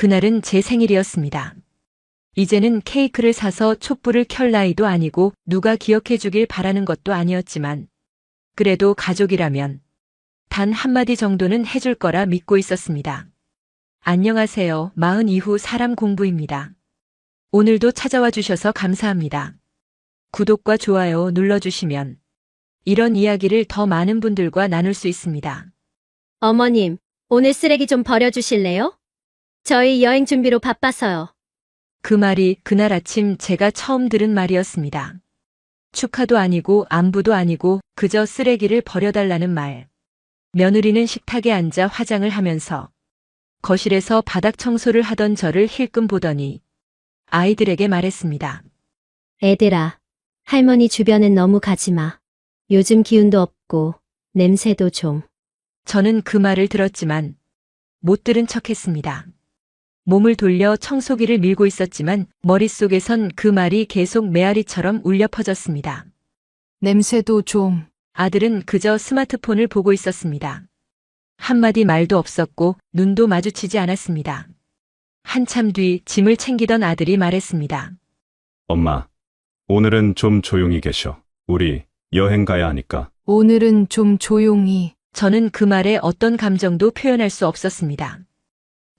그날은 제 생일이었습니다. 이제는 케이크를 사서 촛불을 켤 나이도 아니고 누가 기억해 주길 바라는 것도 아니었지만 그래도 가족이라면 단 한마디 정도는 해줄 거라 믿고 있었습니다. 안녕하세요. 40 이후 사람 공부입니다. 오늘도 찾아와 주셔서 감사합니다. 구독과 좋아요 눌러주시면 이런 이야기를 더 많은 분들과 나눌 수 있습니다. 어머님, 오늘 쓰레기 좀 버려주실래요? 저희 여행 준비로 바빠서요. 그 말이 그날 아침 제가 처음 들은 말이었습니다. 축하도 아니고 안부도 아니고 그저 쓰레기를 버려달라는 말. 며느리는 식탁에 앉아 화장을 하면서 거실에서 바닥 청소를 하던 저를 힐끔 보더니 아이들에게 말했습니다. 애들아, 할머니 주변엔 너무 가지 마. 요즘 기운도 없고 냄새도 좀. 저는 그 말을 들었지만 못 들은 척했습니다. 몸을 돌려 청소기를 밀고 있었지만 머릿속에선 그 말이 계속 메아리처럼 울려 퍼졌습니다. 냄새도 좀. 아들은 그저 스마트폰을 보고 있었습니다. 한마디 말도 없었고 눈도 마주치지 않았습니다. 한참 뒤 짐을 챙기던 아들이 말했습니다. 엄마, 오늘은 좀 조용히 계셔. 우리 여행 가야 하니까. 오늘은 좀 조용히. 저는 그 말에 어떤 감정도 표현할 수 없었습니다.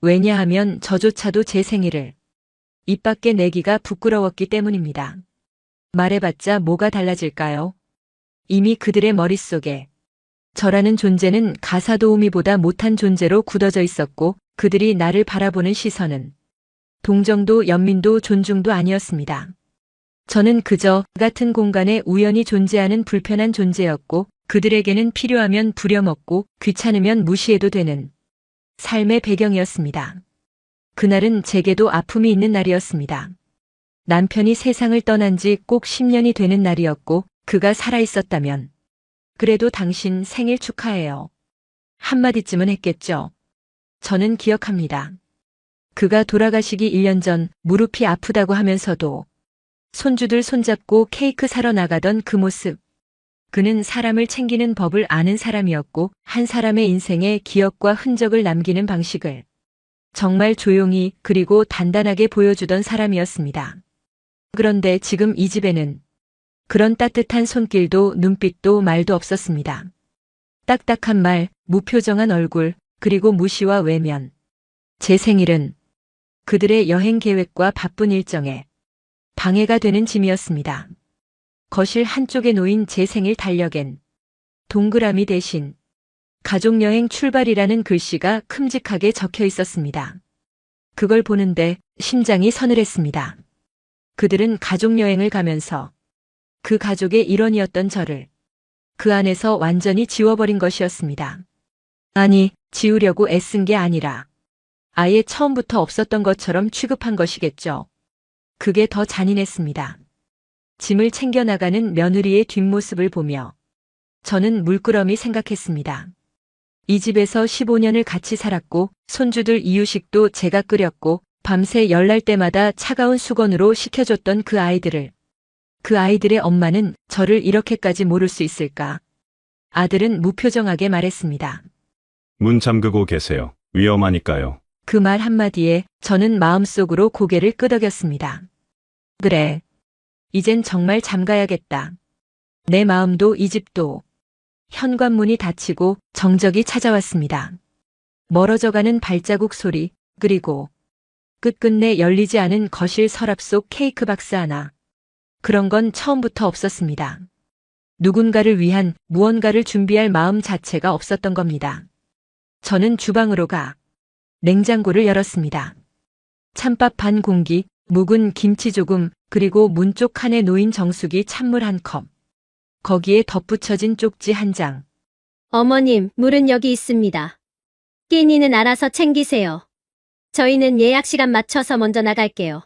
왜냐하면 저조차도 제 생일을 입 밖에 내기가 부끄러웠기 때문입니다. 말해봤자 뭐가 달라질까요? 이미 그들의 머릿속에 저라는 존재는 가사도우미보다 못한 존재로 굳어져 있었고 그들이 나를 바라보는 시선은 동정도 연민도 존중도 아니었습니다. 저는 그저 같은 공간에 우연히 존재하는 불편한 존재였고 그들에게는 필요하면 부려먹고 귀찮으면 무시해도 되는 삶의 배경이었습니다. 그날은 제게도 아픔이 있는 날이었습니다. 남편이 세상을 떠난 지 꼭 10년이 되는 날이었고 그가 살아있었다면 그래도 당신 생일 축하해요. 한마디쯤은 했겠죠. 저는 기억합니다. 그가 돌아가시기 1년 전 무릎이 아프다고 하면서도 손주들 손잡고 케이크 사러 나가던 그 모습. 그는 사람을 챙기는 법을 아는 사람이었고 한 사람의 인생에 기억과 흔적을 남기는 방식을 정말 조용히 그리고 단단하게 보여주던 사람이었습니다. 그런데 지금 이 집에는 그런 따뜻한 손길도 눈빛도 말도 없었습니다. 딱딱한 말, 무표정한 얼굴, 그리고 무시와 외면. 제 생일은 그들의 여행 계획과 바쁜 일정에 방해가 되는 짐이었습니다. 거실 한쪽에 놓인 제 생일 달력엔 동그라미 대신 가족여행 출발이라는 글씨가 큼직하게 적혀 있었습니다. 그걸 보는데 심장이 서늘했습니다. 그들은 가족여행을 가면서 그 가족의 일원이었던 저를 그 안에서 완전히 지워버린 것이었습니다. 아니, 지우려고 애쓴 게 아니라 아예 처음부터 없었던 것처럼 취급한 것이겠죠. 그게 더 잔인했습니다. 짐을 챙겨나가는 며느리의 뒷모습을 보며 저는 물끄러미 생각했습니다. 이 집에서 15년을 같이 살았고 손주들 이유식도 제가 끓였고 밤새 열날 때마다 차가운 수건으로 식혀줬던 그 아이들을 그 아이들의 엄마는 저를 이렇게까지 모를 수 있을까? 아들은 무표정하게 말했습니다. 문 잠그고 계세요. 위험하니까요. 그 말 한마디에 저는 마음속으로 고개를 끄덕였습니다. 그래. 이젠 정말 잠가야겠다. 내 마음도 이 집도. 현관문이 닫히고 정적이 찾아왔습니다. 멀어져가는 발자국 소리, 그리고 끝끝내 열리지 않은 거실 서랍 속 케이크 박스 하나. 그런 건 처음부터 없었습니다. 누군가를 위한 무언가를 준비할 마음 자체가 없었던 겁니다. 저는 주방으로 가 냉장고를 열었습니다. 찬밥 반 공기, 묵은 김치 조금, 그리고 문 쪽 칸에 놓인 정수기 찬물 한 컵. 거기에 덧붙여진 쪽지 한 장. 어머님, 물은 여기 있습니다. 끼니는 알아서 챙기세요. 저희는 예약 시간 맞춰서 먼저 나갈게요.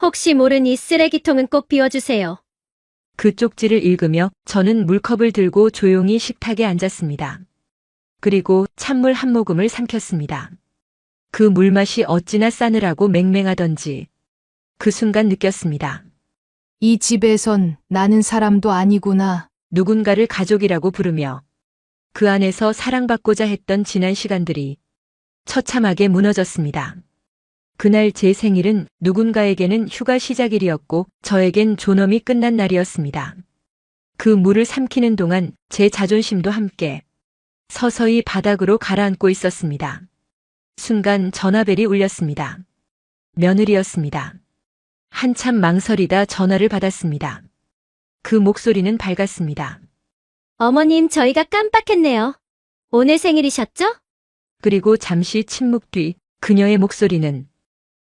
혹시 모르니 쓰레기통은 꼭 비워주세요. 그 쪽지를 읽으며 저는 물컵을 들고 조용히 식탁에 앉았습니다. 그리고 찬물 한 모금을 삼켰습니다. 그 물맛이 어찌나 싸늘하고 맹맹하던지 그 순간 느꼈습니다. 이 집에선 나는 사람도 아니구나. 누군가를 가족이라고 부르며 그 안에서 사랑받고자 했던 지난 시간들이 처참하게 무너졌습니다. 그날 제 생일은 누군가에게는 휴가 시작일이었고 저에겐 존엄이 끝난 날이었습니다. 그 물을 삼키는 동안 제 자존심도 함께 서서히 바닥으로 가라앉고 있었습니다. 순간 전화벨이 울렸습니다. 며느리였습니다. 한참 망설이다 전화를 받았습니다. 그 목소리는 밝았습니다. 어머님, 저희가 깜빡했네요. 오늘 생일이셨죠? 그리고 잠시 침묵 뒤 그녀의 목소리는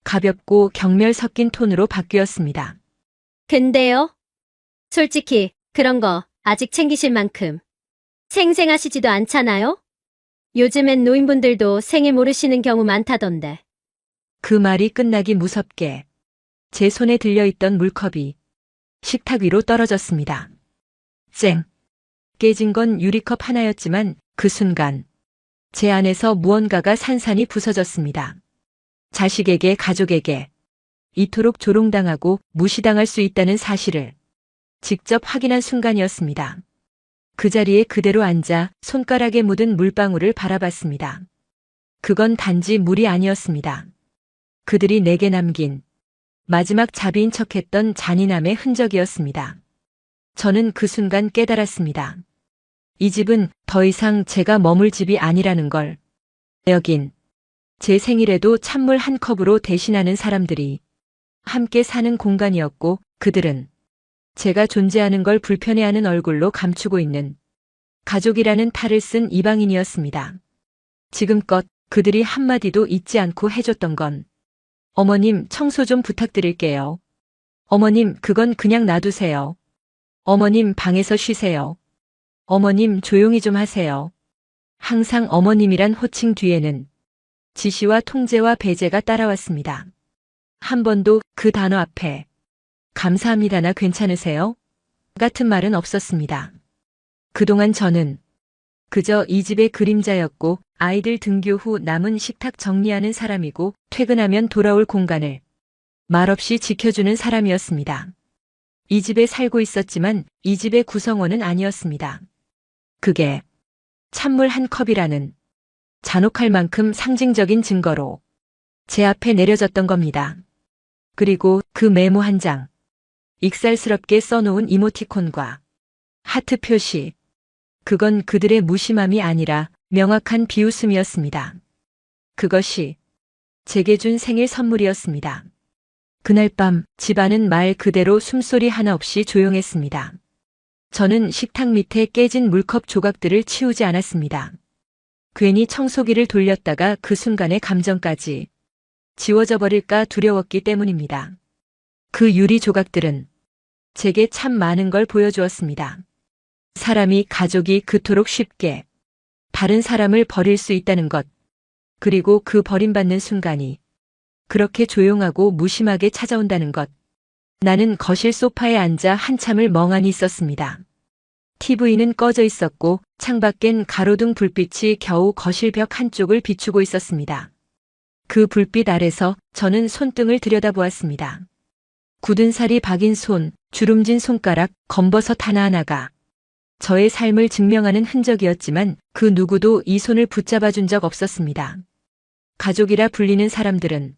가볍고 경멸 섞인 톤으로 바뀌었습니다. 근데요? 솔직히 그런 거 아직 챙기실 만큼 생생하시지도 않잖아요? 요즘엔 노인분들도 생일 모르시는 경우 많다던데. 그 말이 끝나기 무섭게 제 손에 들려있던 물컵이 식탁 위로 떨어졌습니다. 쨍! 깨진 건 유리컵 하나였지만 그 순간 제 안에서 무언가가 산산이 부서졌습니다. 자식에게, 가족에게 이토록 조롱당하고 무시당할 수 있다는 사실을 직접 확인한 순간이었습니다. 그 자리에 그대로 앉아 손가락에 묻은 물방울을 바라봤습니다. 그건 단지 물이 아니었습니다. 그들이 내게 남긴 마지막 자비인 척했던 잔인함의 흔적이었습니다. 저는 그 순간 깨달았습니다. 이 집은 더 이상 제가 머물 집이 아니라는 걸. 여긴 제 생일에도 찬물 한 컵으로 대신하는 사람들이 함께 사는 공간이었고 그들은 제가 존재하는 걸 불편해하는 얼굴로 감추고 있는 가족이라는 탈을 쓴 이방인이었습니다. 지금껏 그들이 한마디도 잊지 않고 해줬던 건 어머님 청소 좀 부탁드릴게요. 어머님 그건 그냥 놔두세요. 어머님 방에서 쉬세요. 어머님 조용히 좀 하세요. 항상 어머님이란 호칭 뒤에는 지시와 통제와 배제가 따라왔습니다. 한 번도 그 단어 앞에 감사합니다나 괜찮으세요? 같은 말은 없었습니다. 그동안 저는 그저 이 집의 그림자였고 아이들 등교 후 남은 식탁 정리하는 사람이고 퇴근하면 돌아올 공간을 말없이 지켜주는 사람이었습니다. 이 집에 살고 있었지만 이 집의 구성원은 아니었습니다. 그게 찬물 한 컵이라는 잔혹할 만큼 상징적인 증거로 제 앞에 내려졌던 겁니다. 그리고 그 메모 한 장, 익살스럽게 써놓은 이모티콘과 하트 표시, 그건 그들의 무심함이 아니라 명확한 비웃음이었습니다. 그것이 제게 준 생일 선물이었습니다. 그날 밤 집안은 말 그대로 숨소리 하나 없이 조용했습니다. 저는 식탁 밑에 깨진 물컵 조각들을 치우지 않았습니다. 괜히 청소기를 돌렸다가 그 순간의 감정까지 지워져 버릴까 두려웠기 때문입니다. 그 유리 조각들은 제게 참 많은 걸 보여주었습니다. 사람이, 가족이 그토록 쉽게 다른 사람을 버릴 수 있다는 것, 그리고 그 버림받는 순간이 그렇게 조용하고 무심하게 찾아온다는 것. 나는 거실 소파에 앉아 한참을 멍하니 있었습니다. TV는 꺼져 있었고 창밖엔 가로등 불빛이 겨우 거실 벽 한쪽을 비추고 있었습니다. 그 불빛 아래서 저는 손등을 들여다보았습니다. 굳은 살이 박인 손, 주름진 손가락, 검버섯 하나하나가 저의 삶을 증명하는 흔적이었지만 그 누구도 이 손을 붙잡아준 적 없었습니다. 가족이라 불리는 사람들은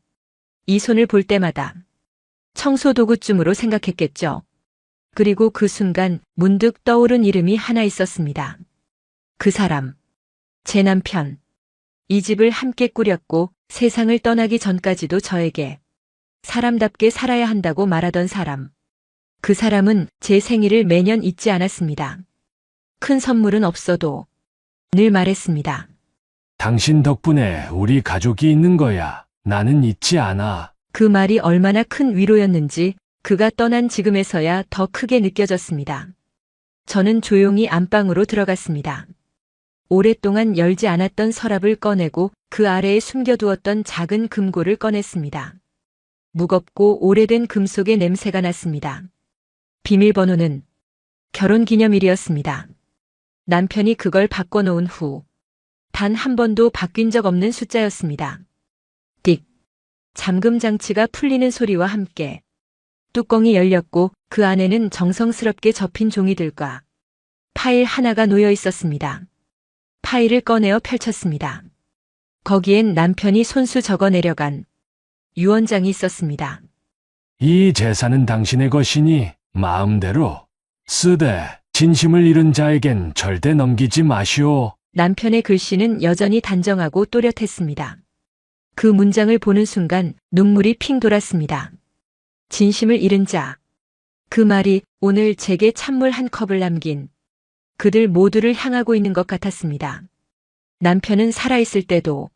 이 손을 볼 때마다 청소도구쯤으로 생각했겠죠. 그리고 그 순간 문득 떠오른 이름이 하나 있었습니다. 그 사람, 제 남편. 이 집을 함께 꾸렸고 세상을 떠나기 전까지도 저에게 사람답게 살아야 한다고 말하던 사람. 그 사람은 제 생일을 매년 잊지 않았습니다. 큰 선물은 없어도 늘 말했습니다. 당신 덕분에 우리 가족이 있는 거야. 나는 잊지 않아. 그 말이 얼마나 큰 위로였는지 그가 떠난 지금에서야 더 크게 느껴졌습니다. 저는 조용히 안방으로 들어갔습니다. 오랫동안 열지 않았던 서랍을 꺼내고 그 아래에 숨겨두었던 작은 금고를 꺼냈습니다. 무겁고 오래된 금속의 냄새가 났습니다. 비밀번호는 결혼기념일이었습니다. 남편이 그걸 바꿔놓은 후 단 한 번도 바뀐 적 없는 숫자였습니다. 띡. 잠금 장치가 풀리는 소리와 함께 뚜껑이 열렸고 그 안에는 정성스럽게 접힌 종이들과 파일 하나가 놓여 있었습니다. 파일을 꺼내어 펼쳤습니다. 거기엔 남편이 손수 적어 내려간 유언장이 있었습니다. 이 재산은 당신의 것이니 마음대로 쓰되 진심을 잃은 자에겐 절대 넘기지 마시오. 남편의 글씨는 여전히 단정하고 또렷했습니다. 그 문장을 보는 순간 눈물이 핑 돌았습니다. 진심을 잃은 자. 그 말이 오늘 제게 찬물 한 컵을 남긴 그들 모두를 향하고 있는 것 같았습니다. 남편은 살아있을 때도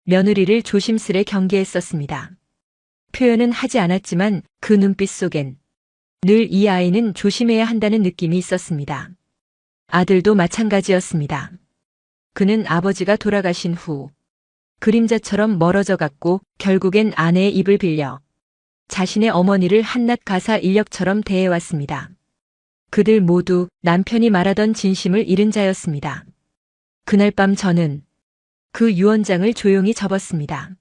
며느리를 조심스레 경계했었습니다. 표현은 하지 않았지만 그 눈빛 속엔 늘 이 아이는 조심해야 한다는 느낌이 있었습니다. 아들도 마찬가지였습니다. 그는 아버지가 돌아가신 후 그림자처럼 멀어져 갔고 결국엔 아내의 입을 빌려 자신의 어머니를 한낱 가사 인력처럼 대해왔습니다. 그들 모두 남편이 말하던 진심을 잃은 자였습니다. 그날 밤 저는 그 유언장을 조용히 접었습니다.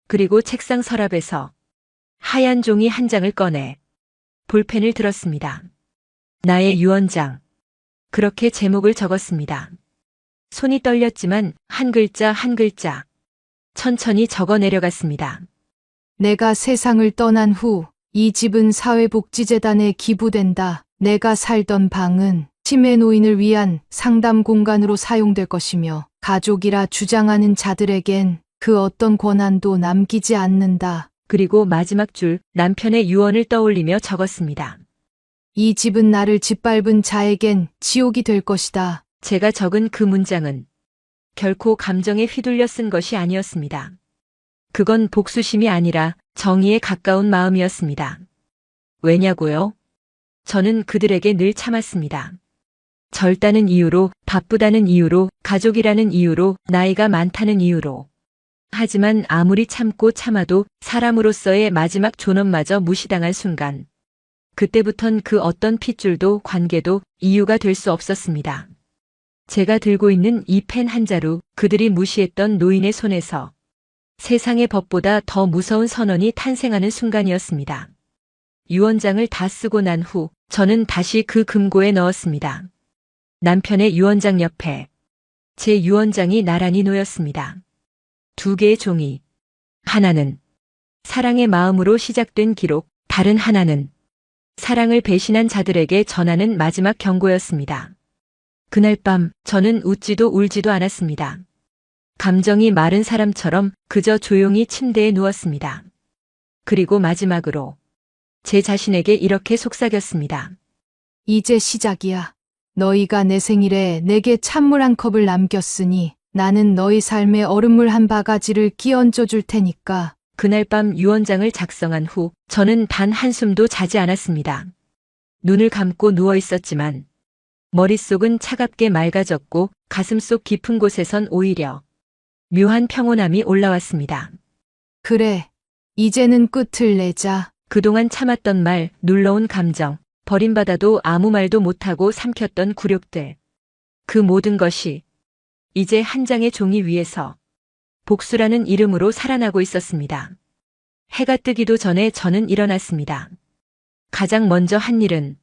그리고 책상 서랍에서 하얀 종이 한 장을 꺼내 볼펜을 들었습니다. 나의 유언장. 그렇게 제목을 적었습니다. 손이 떨렸지만 한 글자 한 글자 천천히 적어 내려갔습니다. 내가 세상을 떠난 후 이 집은 사회복지재단에 기부된다. 내가 살던 방은 치매 노인을 위한 상담 공간으로 사용될 것이며 가족이라 주장하는 자들에겐 그 어떤 권한도 남기지 않는다. 그리고 마지막 줄 남편의 유언을 떠올리며 적었습니다. 이 집은 나를 짓밟은 자에겐 지옥이 될 것이다. 제가 적은 그 문장은 결코 감정에 휘둘려 쓴 것이 아니었습니다. 그건 복수심이 아니라 정의에 가까운 마음이었습니다. 왜냐고요? 저는 그들에게 늘 참았습니다. 젊다는 이유로, 바쁘다는 이유로, 가족이라는 이유로, 나이가 많다는 이유로. 하지만 아무리 참고 참아도 사람으로서의 마지막 존엄마저 무시당한 순간. 그때부턴 그 어떤 핏줄도 관계도 이유가 될 수 없었습니다. 제가 들고 있는 이 펜 한 자루 그들이 무시했던 노인의 손에서 세상의 법보다 더 무서운 선언이 탄생하는 순간이었습니다. 유언장을 다 쓰고 난 후 저는 다시 그 금고에 넣었습니다. 남편의 유언장 옆에 제 유언장이 나란히 놓였습니다. 두 개의 종이. 하나는 사랑의 마음으로 시작된 기록, 다른 하나는 사랑을 배신한 자들에게 전하는 마지막 경고였습니다. 그날 밤 저는 웃지도 울지도 않았습니다. 감정이 마른 사람처럼 그저 조용히 침대에 누웠습니다. 그리고 마지막으로 제 자신에게 이렇게 속삭였습니다. 이제 시작이야. 너희가 내 생일에 내게 찬물 한 컵을 남겼으니 나는 너희 삶에 얼음물 한 바가지를 끼얹어 줄 테니까. 그날 밤 유언장을 작성한 후 저는 단 한숨도 자지 않았습니다. 눈을 감고 누워 있었지만 머릿속은 차갑게 맑아졌고 가슴속 깊은 곳에선 오히려 묘한 평온함이 올라왔습니다. 그래. 이제는 끝을 내자. 그동안 참았던 말, 눌러온 감정, 버림받아도 아무 말도 못하고 삼켰던 굴욕들. 그 모든 것이 이제 한 장의 종이 위에서 복수라는 이름으로 살아나고 있었습니다. 해가 뜨기도 전에 저는 일어났습니다. 가장 먼저 한 일은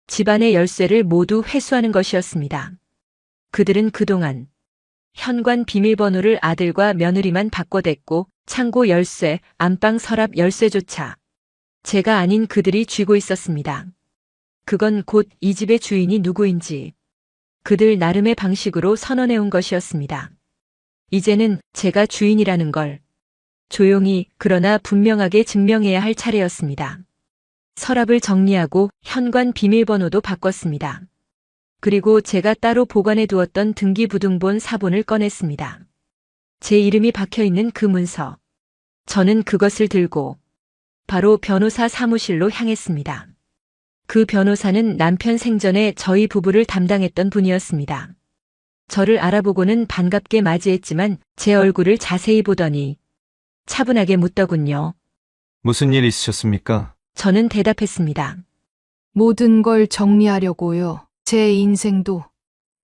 집안의 열쇠를 모두 회수하는 것이었습니다. 그들은 그동안 현관 비밀번호를 아들과 며느리만 바꿔댔고 창고 열쇠, 안방 서랍 열쇠조차 제가 아닌 그들이 쥐고 있었습니다. 그건 곧 이 집의 주인이 누구인지 그들 나름의 방식으로 선언해온 것이었습니다. 이제는 제가 주인이라는 걸 조용히 그러나 분명하게 증명해야 할 차례였습니다. 서랍을 정리하고 현관 비밀번호도 바꿨습니다. 그리고 제가 따로 보관해 두었던 등기부등본 사본을 꺼냈습니다. 제 이름이 박혀있는 그 문서. 저는 그것을 들고 바로 변호사 사무실로 향했습니다. 그 변호사는 남편 생전에 저희 부부를 담당했던 분이었습니다. 저를 알아보고는 반갑게 맞이했지만 제 얼굴을 자세히 보더니 차분하게 묻더군요. 무슨 일 있으셨습니까? 저는 대답했습니다. 모든 걸 정리하려고요. 제 인생도,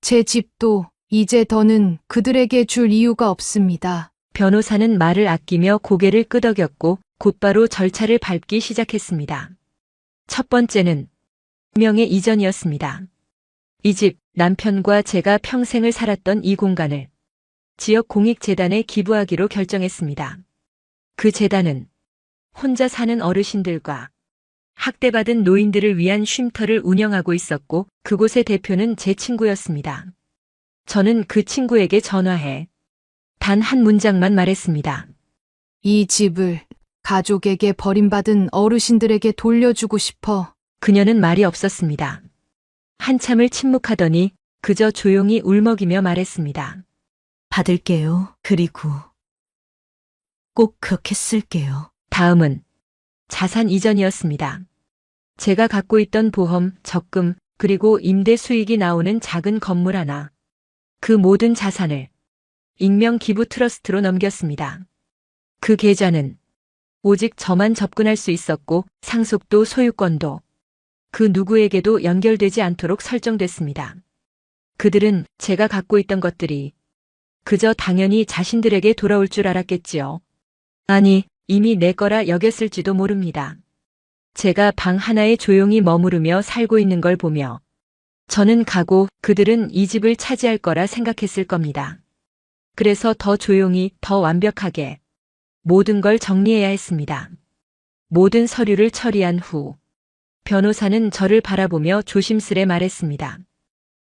제 집도 이제 더는 그들에게 줄 이유가 없습니다. 변호사는 말을 아끼며 고개를 끄덕였고 곧바로 절차를 밟기 시작했습니다. 첫 번째는 명의 이전이었습니다. 이 집, 남편과 제가 평생을 살았던 이 공간을 지역공익재단에 기부하기로 결정했습니다. 그 재단은 혼자 사는 어르신들과 학대받은 노인들을 위한 쉼터를 운영하고 있었고 그곳의 대표는 제 친구였습니다. 저는 그 친구에게 전화해 단 한 문장만 말했습니다. 이 집을 가족에게 버림받은 어르신들에게 돌려주고 싶어. 그녀는 말이 없었습니다. 한참을 침묵하더니 그저 조용히 울먹이며 말했습니다. 받을게요. 그리고 꼭 그렇게 쓸게요. 다음은 자산 이전이었습니다. 제가 갖고 있던 보험, 적금, 그리고 임대 수익이 나오는 작은 건물 하나. 그 모든 자산을 익명 기부 트러스트로 넘겼습니다. 그 계좌는 오직 저만 접근할 수 있었고 상속도 소유권도 그 누구에게도 연결되지 않도록 설정됐습니다. 그들은 제가 갖고 있던 것들이 그저 당연히 자신들에게 돌아올 줄 알았겠지요. 아니, 이미 내 거라 여겼을지도 모릅니다. 제가 방 하나에 조용히 머무르며 살고 있는 걸 보며 저는 가고 그들은 이 집을 차지할 거라 생각했을 겁니다. 그래서 더 조용히, 더 완벽하게 모든 걸 정리해야 했습니다. 모든 서류를 처리한 후 변호사는 저를 바라보며 조심스레 말했습니다.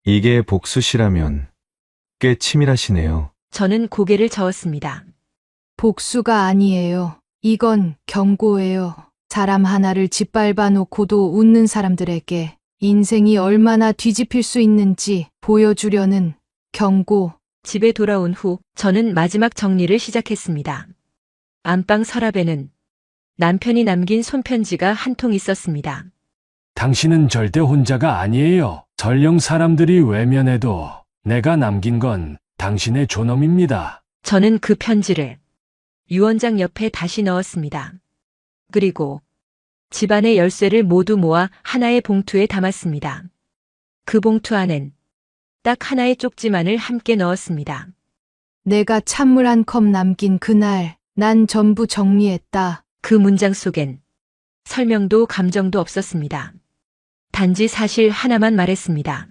이게 복수시라면 꽤 치밀하시네요. 저는 고개를 저었습니다. 복수가 아니에요. 이건 경고예요. 사람 하나를 짓밟아 놓고도 웃는 사람들에게 인생이 얼마나 뒤집힐 수 있는지 보여주려는 경고. 집에 돌아온 후 저는 마지막 정리를 시작했습니다. 안방 서랍에는 남편이 남긴 손편지가 한 통 있었습니다. 당신은 절대 혼자가 아니에요. 설령 사람들이 외면해도 내가 남긴 건 당신의 존엄입니다. 저는 그 편지를 유언장 옆에 다시 넣었습니다. 그리고 집안의 열쇠를 모두 모아 하나의 봉투에 담았습니다. 그 봉투 안엔 딱 하나의 쪽지만을 함께 넣었습니다. 내가 찬물 한 컵 남긴 그날 난 전부 정리했다. 그 문장 속엔 설명도 감정도 없었습니다. 단지 사실 하나만 말했습니다.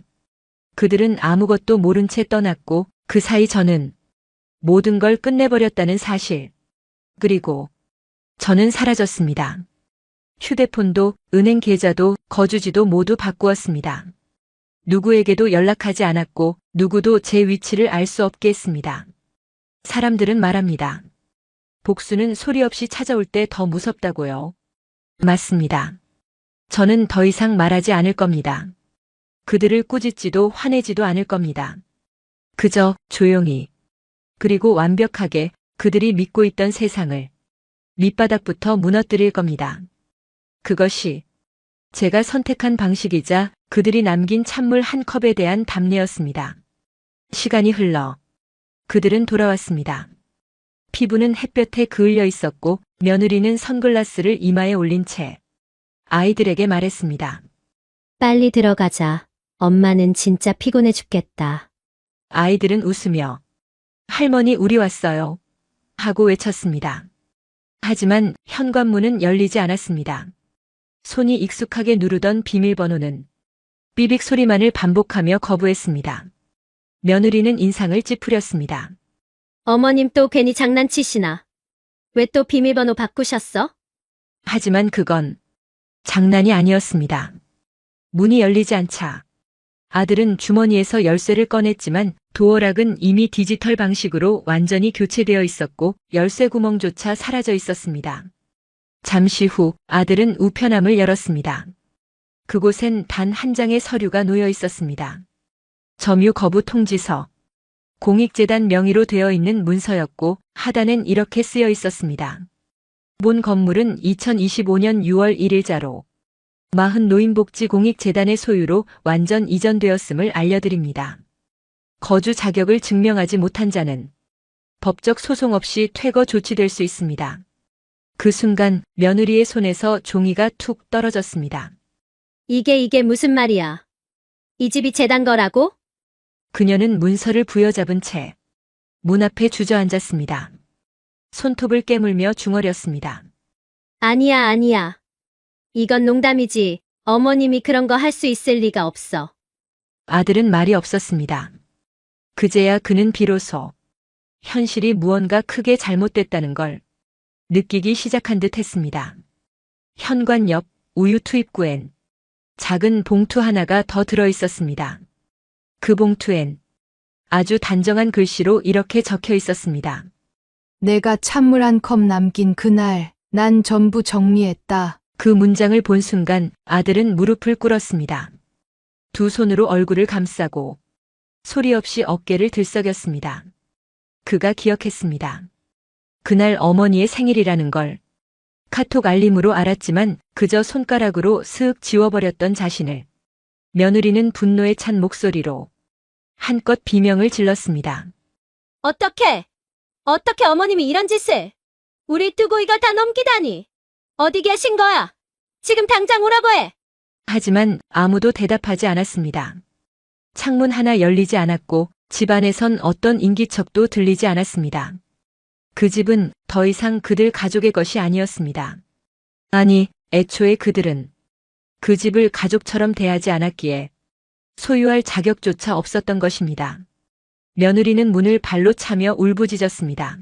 그들은 아무것도 모른 채 떠났고 그 사이 저는 모든 걸 끝내버렸다는 사실. 그리고 저는 사라졌습니다. 휴대폰도 은행 계좌도 거주지도 모두 바꾸었습니다. 누구에게도 연락하지 않았고 누구도 제 위치를 알 수 없게 했습니다. 사람들은 말합니다. 복수는 소리 없이 찾아올 때 더 무섭다고요. 맞습니다. 저는 더 이상 말하지 않을 겁니다. 그들을 꾸짖지도 화내지도 않을 겁니다. 그저 조용히 그리고 완벽하게 그들이 믿고 있던 세상을 밑바닥부터 무너뜨릴 겁니다. 그것이 제가 선택한 방식이자 그들이 남긴 찬물 한 컵에 대한 답례였습니다. 시간이 흘러 그들은 돌아왔습니다. 피부는 햇볕에 그을려 있었고 며느리는 선글라스를 이마에 올린 채 아이들에게 말했습니다. 빨리 들어가자. 엄마는 진짜 피곤해 죽겠다. 아이들은 웃으며 할머니 우리 왔어요. 하고 외쳤습니다. 하지만 현관문은 열리지 않았습니다. 손이 익숙하게 누르던 비밀번호는 삐빅 소리만을 반복하며 거부했습니다. 며느리는 인상을 찌푸렸습니다. 어머님 또 괜히 장난치시나? 왜 또 비밀번호 바꾸셨어? 하지만 그건 장난이 아니었습니다. 문이 열리지 않자 아들은 주머니에서 열쇠를 꺼냈지만 도어락은 이미 디지털 방식으로 완전히 교체되어 있었고 열쇠 구멍조차 사라져 있었습니다. 잠시 후 아들은 우편함을 열었습니다. 그곳엔 단 한 장의 서류가 놓여 있었습니다. 점유 거부 통지서. 공익재단 명의로 되어 있는 문서였고 하단엔 이렇게 쓰여 있었습니다. 본 건물은 2025년 6월 1일자로 마흔 노인복지공익재단의 소유로 완전 이전되었음을 알려드립니다. 거주 자격을 증명하지 못한 자는 법적 소송 없이 퇴거 조치될 수 있습니다. 그 순간 며느리의 손에서 종이가 툭 떨어졌습니다. 이게 무슨 말이야? 이 집이 재단 거라고? 그녀는 문서를 부여잡은 채 문 앞에 주저앉았습니다. 손톱을 깨물며 중얼였습니다. 아니야. 이건 농담이지. 어머님이 그런 거 할 수 있을 리가 없어. 아들은 말이 없었습니다. 그제야 그는 비로소 현실이 무언가 크게 잘못됐다는 걸 느끼기 시작한 듯 했습니다. 현관 옆 우유 투입구엔 작은 봉투 하나가 더 들어 있었습니다. 그 봉투엔 아주 단정한 글씨로 이렇게 적혀 있었습니다. 내가 찬물 한 컵 남긴 그날 난 전부 정리했다. 그 문장을 본 순간 아들은 무릎을 꿇었습니다. 두 손으로 얼굴을 감싸고 소리 없이 어깨를 들썩였습니다. 그가 기억했습니다. 그날 어머니의 생일이라는 걸 카톡 알림으로 알았지만 그저 손가락으로 슥 지워버렸던 자신을. 며느리는 분노에 찬 목소리로 한껏 비명을 질렀습니다. 어떻게 어머님이 이런 짓을? 우리 두고 이걸 다 넘기다니. 어디 계신 거야? 지금 당장 오라고 해. 하지만 아무도 대답하지 않았습니다. 창문 하나 열리지 않았고 집안에선 어떤 인기척도 들리지 않았습니다. 그 집은 더 이상 그들 가족의 것이 아니었습니다. 아니, 애초에 그들은 그 집을 가족처럼 대하지 않았기에 소유할 자격조차 없었던 것입니다. 며느리는 문을 발로 차며 울부짖었습니다.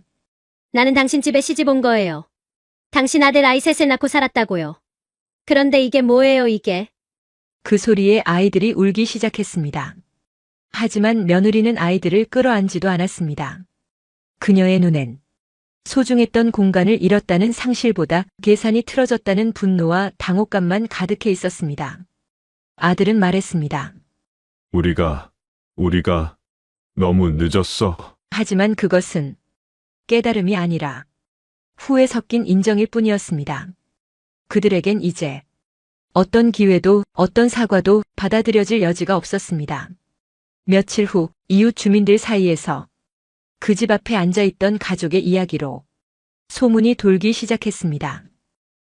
나는 당신 집에 시집 온 거예요. 당신 아들 아이 셋을 낳고 살았다고요. 그런데 이게 뭐예요, 이게? 그 소리에 아이들이 울기 시작했습니다. 하지만 며느리는 아이들을 끌어안지도 않았습니다. 그녀의 눈엔 소중했던 공간을 잃었다는 상실보다 계산이 틀어졌다는 분노와 당혹감만 가득해 있었습니다. 아들은 말했습니다. 우리가 너무 늦었어. 하지만 그것은 깨달음이 아니라 후회 섞인 인정일 뿐이었습니다. 그들에겐 이제 어떤 기회도 어떤 사과도 받아들여질 여지가 없었습니다. 며칠 후 이웃 주민들 사이에서 그 집 앞에 앉아있던 가족의 이야기로 소문이 돌기 시작했습니다.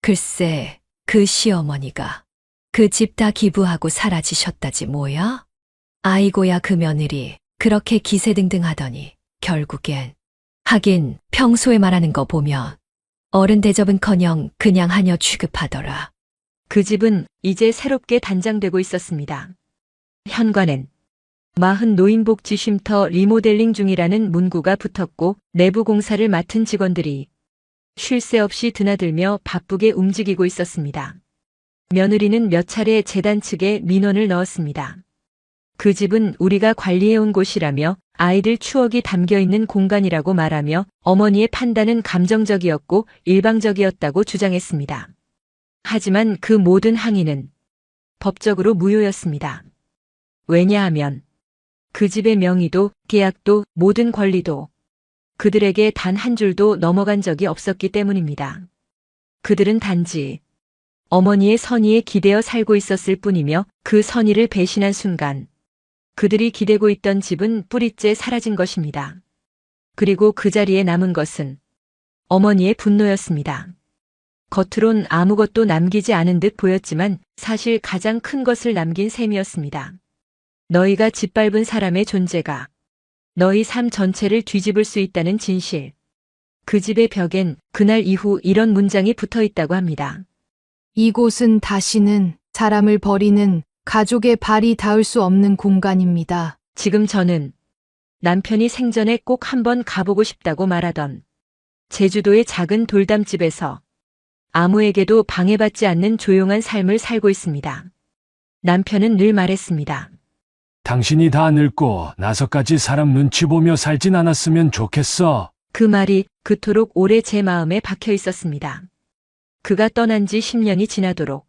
글쎄, 그 시어머니가 그 집 다 기부하고 사라지셨다지 뭐야? 아이고야 그 며느리 그렇게 기세등등하더니 결국엔 하긴 평소에 말하는 거 보면 어른 대접은커녕 그냥 하녀 취급하더라. 그 집은 이제 새롭게 단장되고 있었습니다. 현관엔 마흔 노인복지 쉼터 리모델링 중이라는 문구가 붙었고 내부 공사를 맡은 직원들이 쉴 새 없이 드나들며 바쁘게 움직이고 있었습니다. 며느리는 몇 차례 재단 측에 민원을 넣었습니다. 그 집은 우리가 관리해온 곳이라며 아이들 추억이 담겨있는 공간이라고 말하며 어머니의 판단은 감정적이었고 일방적이었다고 주장했습니다. 하지만 그 모든 항의는 법적으로 무효였습니다. 왜냐하면 그 집의 명의도 계약도 모든 권리도 그들에게 단 한 줄도 넘어간 적이 없었기 때문입니다. 그들은 단지 어머니의 선의에 기대어 살고 있었을 뿐이며 그 선의를 배신한 순간 그들이 기대고 있던 집은 뿌리째 사라진 것입니다. 그리고 그 자리에 남은 것은 어머니의 분노였습니다. 겉으론 아무것도 남기지 않은 듯 보였지만 사실 가장 큰 것을 남긴 셈이었습니다. 너희가 짓밟은 사람의 존재가 너희 삶 전체를 뒤집을 수 있다는 진실. 그 집의 벽엔 그날 이후 이런 문장이 붙어 있다고 합니다. 이곳은 다시는 사람을 버리는 가족의 발이 닿을 수 없는 공간입니다. 지금 저는 남편이 생전에 꼭 한번 가보고 싶다고 말하던 제주도의 작은 돌담집에서 아무에게도 방해받지 않는 조용한 삶을 살고 있습니다. 남편은 늘 말했습니다. 당신이 다 늙고 나서까지 사람 눈치 보며 살진 않았으면 좋겠어. 그 말이 그토록 오래 제 마음에 박혀 있었습니다. 그가 떠난 지 10년이 지나도록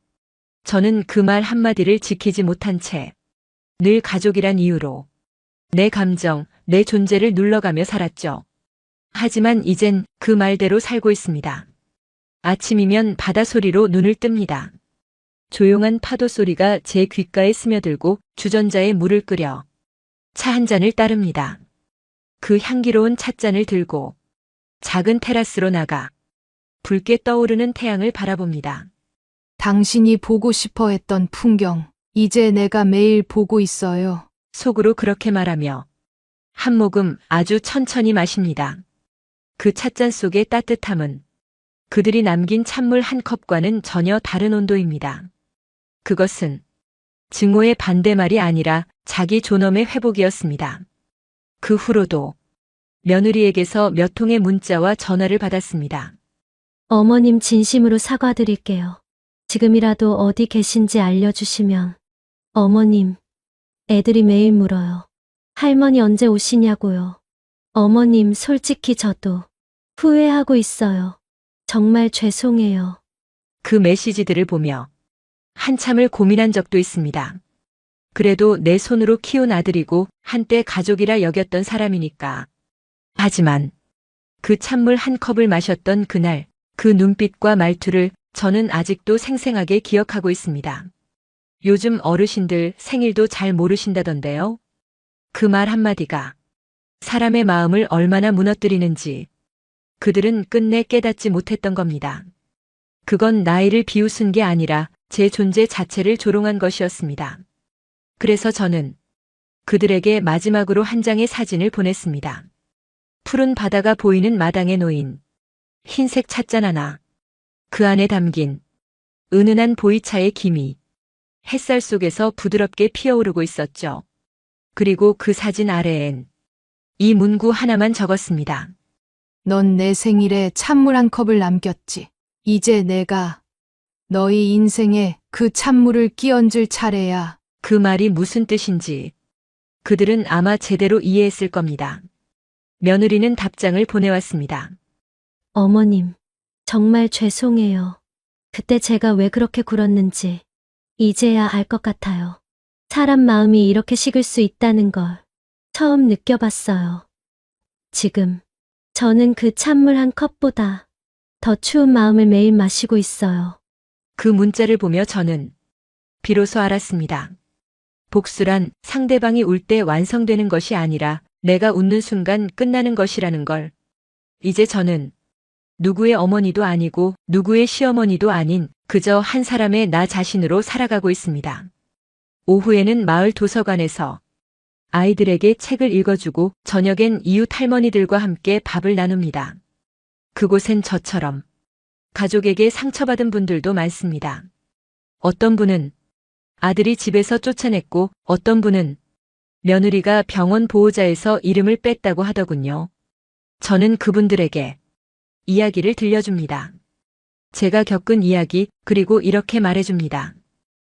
저는 그 말 한마디를 지키지 못한 채 늘 가족이란 이유로 내 감정, 내 존재를 눌러가며 살았죠. 하지만 이젠 그 말대로 살고 있습니다. 아침이면 바다 소리로 눈을 뜹니다. 조용한 파도 소리가 제 귓가에 스며들고 주전자에 물을 끓여 차 한 잔을 따릅니다. 그 향기로운 찻잔을 들고 작은 테라스로 나가 붉게 떠오르는 태양을 바라봅니다. 당신이 보고 싶어 했던 풍경, 이제 내가 매일 보고 있어요. 속으로 그렇게 말하며 한 모금 아주 천천히 마십니다. 그 찻잔 속의 따뜻함은 그들이 남긴 찬물 한 컵과는 전혀 다른 온도입니다. 그것은 증오의 반대말이 아니라 자기 존엄의 회복이었습니다. 그 후로도 며느리에게서 몇 통의 문자와 전화를 받았습니다. 어머님 진심으로 사과드릴게요. 지금이라도 어디 계신지 알려주시면. 어머님, 애들이 매일 물어요. 할머니 언제 오시냐고요. 어머님, 솔직히 저도 후회하고 있어요. 정말 죄송해요. 그 메시지들을 보며 한참을 고민한 적도 있습니다. 그래도 내 손으로 키운 아들이고 한때 가족이라 여겼던 사람이니까. 하지만 그 찬물 한 컵을 마셨던 그날, 그 눈빛과 말투를 저는 아직도 생생하게 기억하고 있습니다. 요즘 어르신들 생일도 잘 모르신다던데요. 그 말 한마디가 사람의 마음을 얼마나 무너뜨리는지 그들은 끝내 깨닫지 못했던 겁니다. 그건 나이를 비웃은 게 아니라 제 존재 자체를 조롱한 것이었습니다. 그래서 저는 그들에게 마지막으로 한 장의 사진을 보냈습니다. 푸른 바다가 보이는 마당에 놓인 흰색 찻잔 하나, 그 안에 담긴 은은한 보이차의 김이 햇살 속에서 부드럽게 피어오르고 있었죠. 그리고 그 사진 아래엔 이 문구 하나만 적었습니다. 넌 내 생일에 찬물 한 컵을 남겼지. 이제 내가 너희 인생에 그 찬물을 끼얹을 차례야. 그 말이 무슨 뜻인지 그들은 아마 제대로 이해했을 겁니다. 며느리는 답장을 보내왔습니다. 어머님, 정말 죄송해요. 그때 제가 왜 그렇게 굴었는지 이제야 알 것 같아요. 사람 마음이 이렇게 식을 수 있다는 걸 처음 느껴봤어요. 지금 저는 그 찬물 한 컵보다 더 추운 마음을 매일 마시고 있어요. 그 문자를 보며 저는 비로소 알았습니다. 복수란 상대방이 울 때 완성되는 것이 아니라 내가 웃는 순간 끝나는 것이라는 걸. 이제 저는 누구의 어머니도 아니고 누구의 시어머니도 아닌 그저 한 사람의 나 자신으로 살아가고 있습니다. 오후에는 마을 도서관에서 아이들에게 책을 읽어주고 저녁엔 이웃 할머니들과 함께 밥을 나눕니다. 그곳엔 저처럼 가족에게 상처받은 분들도 많습니다. 어떤 분은 아들이 집에서 쫓아냈고 어떤 분은 며느리가 병원 보호자에서 이름을 뺐다고 하더군요. 저는 그분들에게 이야기를 들려줍니다. 제가 겪은 이야기, 그리고 이렇게 말해줍니다.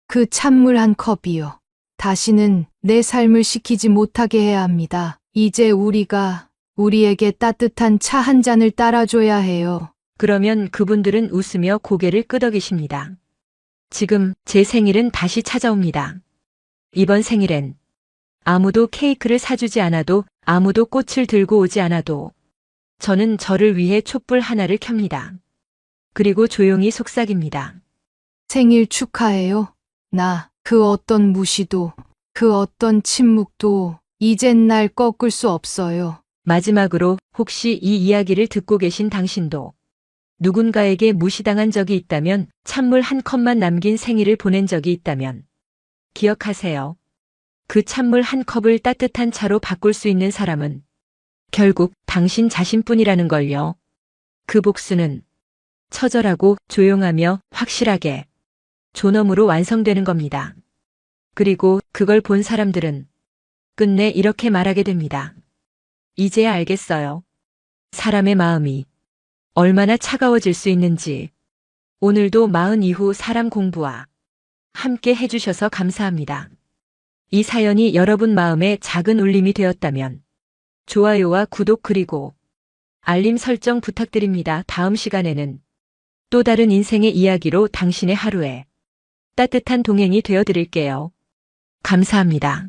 그 찬물 한 컵이요. 다시는 내 삶을 식히지 못하게 해야 합니다. 이제 우리에게 따뜻한 차 한 잔을 따라줘야 해요. 그러면 그분들은 웃으며 고개를 끄덕이십니다. 지금 제 생일은 다시 찾아옵니다. 이번 생일엔 아무도 케이크를 사주지 않아도, 아무도 꽃을 들고 오지 않아도 저는 저를 위해 촛불 하나를 켭니다. 그리고 조용히 속삭입니다. 생일 축하해요. 나 그 어떤 무시도, 그 어떤 침묵도 이젠 날 꺾을 수 없어요. 마지막으로 혹시 이 이야기를 듣고 계신 당신도 누군가에게 무시당한 적이 있다면, 찬물 한 컵만 남긴 생일을 보낸 적이 있다면 기억하세요. 그 찬물 한 컵을 따뜻한 차로 바꿀 수 있는 사람은 결국 당신 자신뿐이라는 걸요. 그 복수는 처절하고 조용하며 확실하게 존엄으로 완성되는 겁니다. 그리고 그걸 본 사람들은 끝내 이렇게 말하게 됩니다. 이제야 알겠어요. 사람의 마음이 얼마나 차가워질 수 있는지. 오늘도 마흔 이후 사람 공부와 함께 해주셔서 감사합니다. 이 사연이 여러분 마음에 작은 울림이 되었다면 좋아요와 구독 그리고 알림 설정 부탁드립니다. 다음 시간에는 또 다른 인생의 이야기로 당신의 하루에 따뜻한 동행이 되어 드릴게요. 감사합니다.